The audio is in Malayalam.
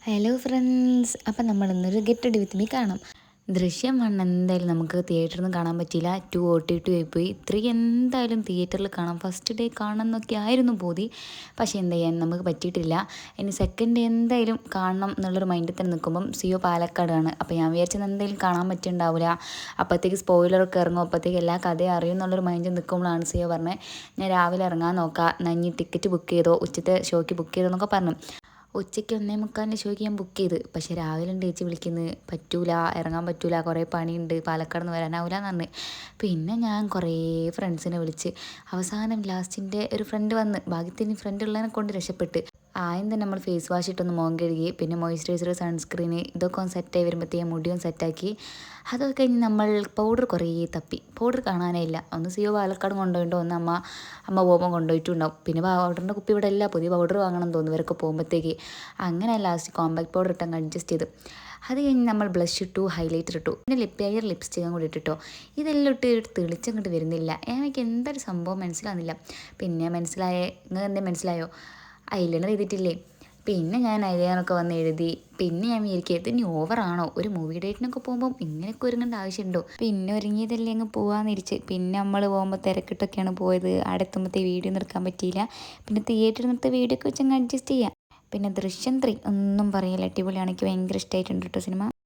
ഹലോ ഫ്രണ്ട്സ്, അപ്പം നമ്മളിന്നൊരു ഗെറ്റ് റെഡി വിത്ത് മീ കാണാം. ദൃശ്യം 1 എന്തായാലും നമുക്ക് തിയേറ്ററിൽ നിന്ന് കാണാൻ പറ്റിയില്ല. 2 OTT ആയിപ്പോയി. 3 എന്തായാലും തിയേറ്ററിൽ കാണാം. ഫസ്റ്റ് ഡേ കാണണം എന്നൊക്കെ ആയിരുന്നു പൂതി. പക്ഷേ എന്ത് ചെയ്യാൻ, നമുക്ക് പറ്റിയിട്ടില്ല. ഇനി സെക്കൻഡ് ഡേ എന്തായാലും കാണണം എന്നുള്ളൊരു മൈൻഡിൽ തന്നെ നിൽക്കുമ്പം സിയോ പാലക്കാടാണ്. അപ്പോൾ ഞാൻ വിചാരിച്ചത് എന്തായാലും കാണാൻ പറ്റിയിട്ടുണ്ടാവില്ല. അപ്പോഴത്തേക്ക് സ്പോയിലറൊക്കെ ഇറങ്ങും, അപ്പോഴത്തേക്ക് എല്ലാ കഥയും അറിയും എന്നുള്ളൊരു മൈൻഡിൽ നിൽക്കുമ്പോഴാണ് സിയോ പറഞ്ഞത് ഞാൻ രാവിലെ ഇറങ്ങാൻ നോക്കാം, നഞ്ഞി ടിക്കറ്റ് ബുക്ക് ചെയ്തോ, ഉച്ചത്തെ ഷോയ്ക്ക് ബുക്ക് ചെയ്തോ എന്നൊക്കെ പറഞ്ഞു. ഉച്ചയ്ക്ക് 1:45 ഷോയ്ക്ക് ഞാൻ ബുക്ക് ചെയ്ത്. പക്ഷേ രാവിലെ ചേച്ചി വിളിക്കുന്നത് പറ്റൂല, ഇറങ്ങാൻ പറ്റൂല, കുറേ പണിയുണ്ട്, പാലക്കാട് നിന്ന് വരാനാവില്ല എന്ന് പറഞ്ഞ്. പിന്നെ ഞാൻ കുറേ ഫ്രണ്ട്സിനെ വിളിച്ച് അവസാനം ലാസ്റ്റിൻ്റെ ഒരു ഫ്രണ്ട് വന്ന്, ഭാഗ്യത്തിന് ഫ്രണ്ട് ഉള്ളതിനെ കൊണ്ട് രക്ഷപ്പെട്ട്. ആദ്യം തന്നെ നമ്മൾ ഫേസ് വാഷ് ഇട്ടൊന്ന് മുഖം കഴുകി, പിന്നെ മോയ്സ്ചറൈസർ, സൺസ്ക്രീന് ഇതൊക്കെ ഒന്ന് സെറ്റായി വരുമ്പോഴത്തേക്കും മുടിയും സെറ്റാക്കി. അതൊക്കെ കഴിഞ്ഞ് നമ്മൾ പൗഡർ കുറേ തപ്പി, പൗഡർ കാണാനേ ഇല്ല. ഒന്ന് സിയോ പാലക്കാട് കൊണ്ടുപോയിട്ടോ, ഒന്ന് അമ്മ പോകുമ്പോൾ കൊണ്ടുപോയിട്ടുണ്ടാവും. പിന്നെ പൗഡറിൻ്റെ കുപ്പി ഇവിടെ ഇല്ല, പുതിയ പൗഡർ വാങ്ങണം എന്ന് തോന്നുന്നു ഇവരൊക്കെ പോകുമ്പോഴത്തേക്ക്. അങ്ങനെ ലാസ്റ്റ് കോമ്പാക്ട് പൗഡർ ഇട്ടങ്ങ് അഡ്ജസ്റ്റ് ചെയ്തു. അത് കഴിഞ്ഞ് നമ്മൾ ബ്ലഷ് ഇട്ടു, ഹൈലൈറ്റർ ഇട്ടു, പിന്നെ ലിപ്സ്റ്റിക്കും കൂടി ഇട്ടിട്ടോ. ഇതെല്ലാം ഇട്ട് തെളിച്ചങ്ങോട്ട് വരുന്നില്ല. എനിക്ക് എന്തൊരു സംഭവം മനസ്സിലാവുന്നില്ല. പിന്നെ നിങ്ങൾക്ക് എന്തേ മനസ്സിലായോ? ഐലൈനർ എഴുതിയിട്ടില്ലേ? പിന്നെ ഞാൻ ഐലൈനറൊക്കെ വന്ന് എഴുതി. പിന്നെ ഞാൻ വിചാരിക്കുക ഇത് ഇനി ഓവറാണോ, ഒരു മൂവി ഡേറ്റിനൊക്കെ പോകുമ്പോൾ ഇങ്ങനെയൊക്കെ ഒരുങ്ങേണ്ട ആവശ്യമുണ്ടോ? പിന്നെ ഒരുങ്ങിയതല്ലേ അങ്ങ് പോകാമെന്നിരിച്ച്. പിന്നെ നമ്മൾ പോകുമ്പോൾ തിരക്കിട്ടൊക്കെയാണ് പോയത്. അവിടെ എത്തുമ്പോഴത്തെ വീഡിയോ ഒന്നും എടുക്കാൻ പറ്റിയില്ല. പിന്നെ തിയേറ്ററിൽ നിന്നത്തെ വീഡിയോ ഒക്കെ വെച്ച് അങ്ങ് അഡ്ജസ്റ്റ് ചെയ്യാം. പിന്നെ ദൃശ്യം 3 ഒന്നും പറയില്ല, അടിപൊളിയാണ്. എനിക്ക് ഭയങ്കര ഇഷ്ടമായിട്ടുണ്ട് കേട്ടോ സിനിമ.